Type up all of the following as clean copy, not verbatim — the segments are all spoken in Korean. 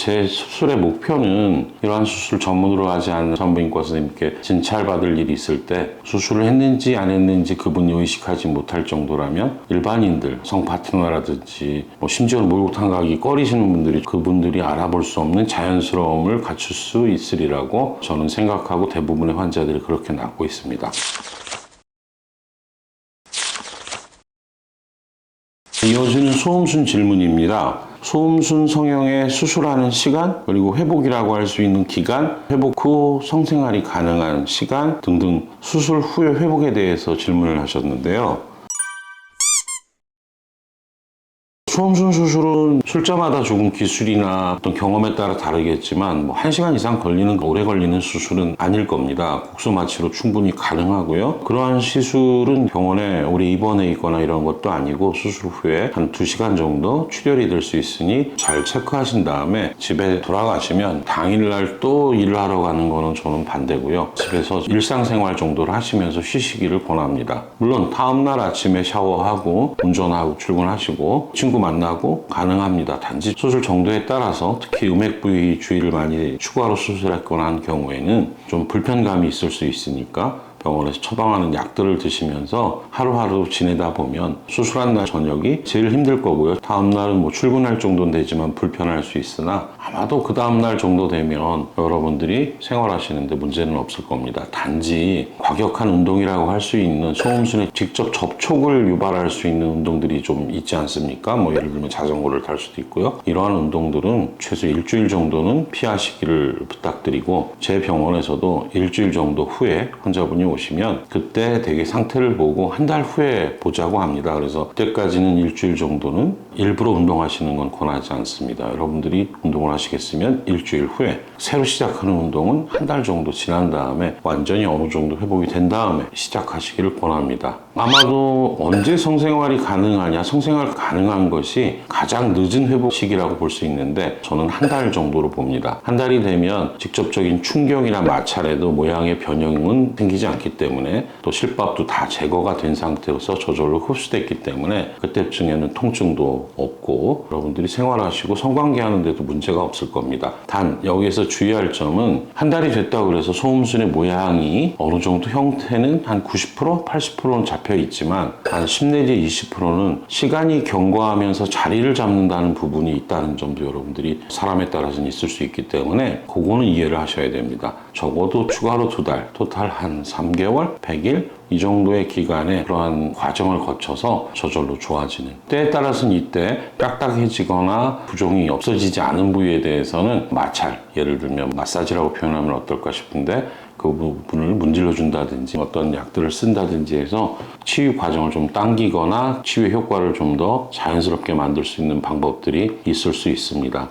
제 수술의 목표는 이러한 수술 전문으로 하지 않는 산부인과 선생님께 진찰받을 일이 있을 때 수술을 했는지 안 했는지 그분이 의식하지 못할 정도라면 일반인들, 성 파트너라든지 심지어는 목욕탕 가기 꺼리시는 분들이 그분들이 알아볼 수 없는 자연스러움을 갖출 수 있으리라고 저는 생각하고 대부분의 환자들이 그렇게 낫고 있습니다. 이어지는 소음순 질문입니다. 소음순 성형의 수술하는 시간, 그리고 회복이라고 할 수 있는 기간, 회복 후 성생활이 가능한 시간 등등 수술 후의 회복에 대해서 질문을 하셨는데요. 소음순 수술은 술자마다 조금 기술이나 어떤 경험에 따라 다르겠지만 1시간 이상 걸리는, 오래 걸리는 수술은 아닐 겁니다. 국소 마취로 충분히 가능하고요. 그러한 시술은 병원에 오래 입원해 있거나 이런 것도 아니고 수술 후에 한 2시간 정도 출혈이 될 수 있으니 잘 체크하신 다음에 집에 돌아가시면 당일날 또 일을 하러 가는 거는 저는 반대고요. 집에서 일상생활 정도를 하시면서 쉬시기를 권합니다. 물론 다음날 아침에 샤워하고 운전하고 출근하시고 친구 만나고 가능합니다. 단지 수술 정도에 따라서 특히 음액 부위 주의를 많이 추가로 수술했거나 한 경우에는 좀 불편감이 있을 수 있으니까 병원에서 처방하는 약들을 드시면서 하루하루 지내다 보면 수술한 날 저녁이 제일 힘들 거고요. 다음날은 출근할 정도는 되지만 불편할 수 있으나 아마도 그 다음날 정도 되면 여러분들이 생활하시는데 문제는 없을 겁니다. 단지 과격한 운동이라고 할 수 있는 소음순에 직접 접촉을 유발할 수 있는 운동들이 좀 있지 않습니까? 예를 들면 자전거를 탈 수도 있고요. 이러한 운동들은 최소 일주일 정도는 피하시기를 부탁드리고 제 병원에서도 일주일 정도 후에 환자분이 오시면 그때 되게 상태를 보고 한 달 후에 보자고 합니다. 그래서 그때까지는 일주일 정도는 일부러 운동하시는 건 권하지 않습니다. 여러분들이 운동을 하시겠으면 일주일 후에 새로 시작하는 운동은 한 달 정도 지난 다음에 완전히 어느 정도 회복이 된 다음에 시작하시기를 권합니다. 아마도 언제 성생활이 가능하냐, 성생활 가능한 것이 가장 늦은 회복 시기라고 볼 수 있는데 저는 한 달 정도로 봅니다. 한 달이 되면 직접적인 충격이나 마찰에도 모양의 변형은 생기지 않기 때문에 또 실밥도 다 제거가 된 상태여서 저절로 흡수됐기 때문에 그때쯤에는 통증도 없고 여러분들이 생활하시고 성관계 하는데도 문제가 없을 겁니다. 단 여기에서 주의할 점은 한 달이 됐다고 해서 소음순의 모양이 어느 정도 형태는 한 90%, 80%는 잡혀 있지만 한 10 내지 20%는 시간이 경과하면서 자리를 잡는다는 부분이 있다는 점도 여러분들이 사람에 따라서는 있을 수 있기 때문에 그거는 이해를 하셔야 됩니다. 적어도 추가로 2달, 토탈 한 3개월, 100일 이 정도의 기간에 그러한 과정을 거쳐서 저절로 좋아지는 때에 따라서는 이때 딱딱해지거나 부종이 없어지지 않은 부위에 대해서는 마찰, 예를 들면 마사지라고 표현하면 어떨까 싶은데 그 부분을 문질러 준다든지 어떤 약들을 쓴다든지 해서 치유 과정을 좀 당기거나 치유 효과를 좀 더 자연스럽게 만들 수 있는 방법들이 있을 수 있습니다.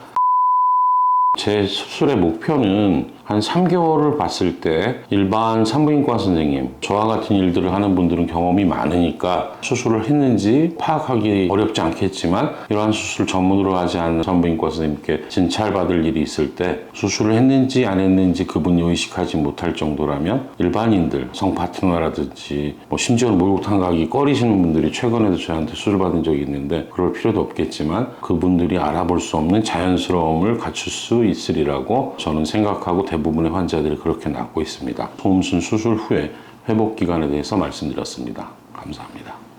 제 수술의 목표는 한 3개월을 봤을 때 일반 산부인과 선생님, 저와 같은 일들을 하는 분들은 경험이 많으니까 수술을 했는지 파악하기 어렵지 않겠지만 이러한 수술 전문으로 하지 않는 산부인과 선생님께 진찰받을 일이 있을 때 수술을 했는지 안 했는지 그분이 의식하지 못할 정도라면 일반인들, 성 파트너라든지 심지어는 목욕탕 가기 꺼리시는 분들이 최근에도 저한테 수술 받은 적이 있는데 그럴 필요도 없겠지만 그분들이 알아볼 수 없는 자연스러움을 갖출 수 있으리라고 저는 생각하고 대부분의 환자들이 그렇게 낫고 있습니다. 소음순 수술 후에 회복 기간에 대해서 말씀드렸습니다. 감사합니다.